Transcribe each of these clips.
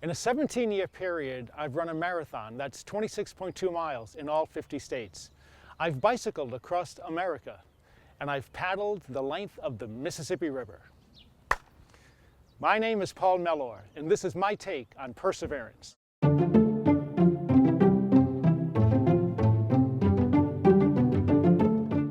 In a 17-year period, I've run a marathon that's 26.2 miles in all 50 states. I've bicycled across America, and I've paddled the length of the Mississippi River. My name is Paul Mellor, and this is my take on perseverance.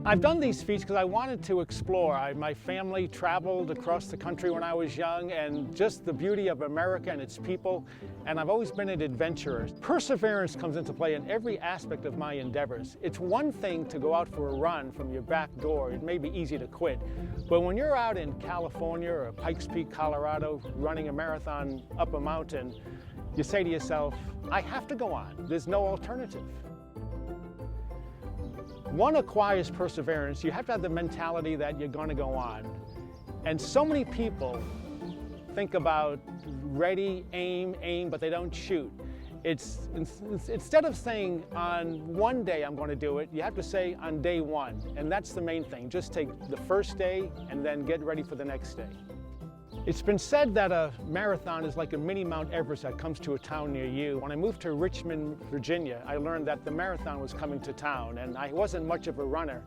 I've done these feats because I wanted to explore. My family traveled across the country when I was young, and just the beauty of America and its people, and I've always been an adventurer. Perseverance comes into play in every aspect of my endeavors. It's one thing to go out for a run from your back door. It may be easy to quit, but when you're out in California or Pikes Peak, Colorado, running a marathon up a mountain, you say to yourself, I have to go on. There's no alternative. One acquires perseverance. You have to have the mentality that you're going to go on. And so many people think about ready, aim, but they don't shoot. Instead of saying on one day I'm going to do it, you have to say on day one. And that's the main thing. Just take the first day and then get ready for the next day. It's been said that a marathon is like a mini Mount Everest that comes to a town near you. When I moved to Richmond, Virginia, I learned that the marathon was coming to town, and I wasn't much of a runner.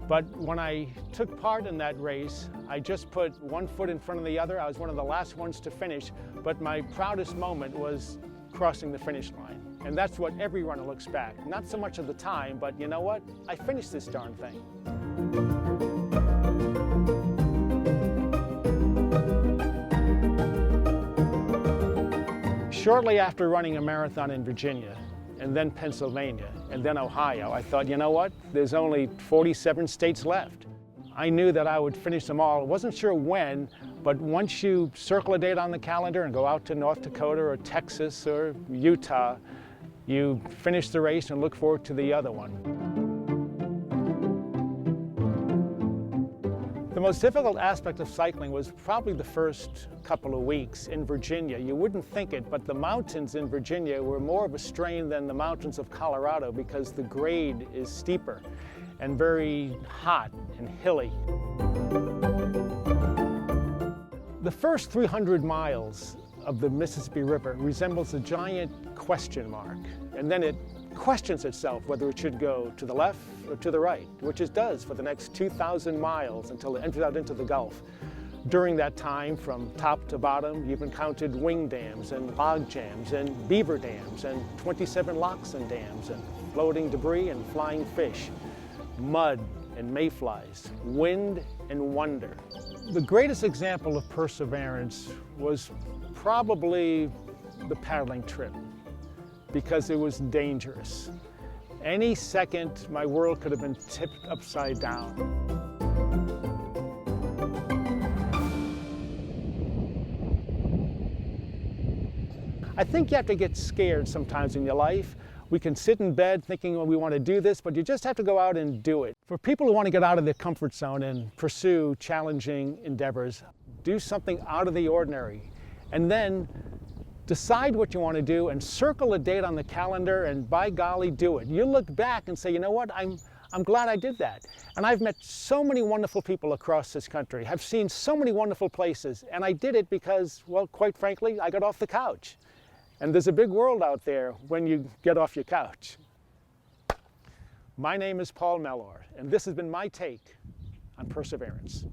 But when I took part in that race, I just put one foot in front of the other. I was one of the last ones to finish, but my proudest moment was crossing the finish line. And that's what every runner looks back. Not so much of the time, but you know what? I finished this darn thing. Shortly after running a marathon in Virginia, and then Pennsylvania, and then Ohio, I thought, you know what? There's only 47 states left. I knew that I would finish them all. I wasn't sure when, but once you circle a date on the calendar and go out to North Dakota or Texas or Utah, you finish the race and look forward to the other one. The most difficult aspect of cycling was probably the first couple of weeks in Virginia. You wouldn't think it, but the mountains in Virginia were more of a strain than the mountains of Colorado because the grade is steeper and very hot and hilly. The first 300 miles of the Mississippi River resembles a giant question mark, and then it questions itself whether it should go to the left or to the right, which it does for the next 2,000 miles until it enters out into the Gulf. During that time, from top to bottom, you've encountered wing dams and log jams and beaver dams and 27 locks and dams and floating debris and flying fish, mud and mayflies, wind and wonder. The greatest example of perseverance was probably the paddling trip, because it was dangerous. Any second, my world could have been tipped upside down. I think you have to get scared sometimes in your life. We can sit in bed thinking, well, we want to do this, but you just have to go out and do it. For people who want to get out of their comfort zone and pursue challenging endeavors, do something out of the ordinary, and then decide what you want to do and circle a date on the calendar, and by golly, do it. You look back and say, you know what, I'm glad I did that. And I've met so many wonderful people across this country, have seen so many wonderful places, and I did it because, well, quite frankly, I got off the couch. And there's a big world out there when you get off your couch. My name is Paul Mellor, and this has been my take on perseverance.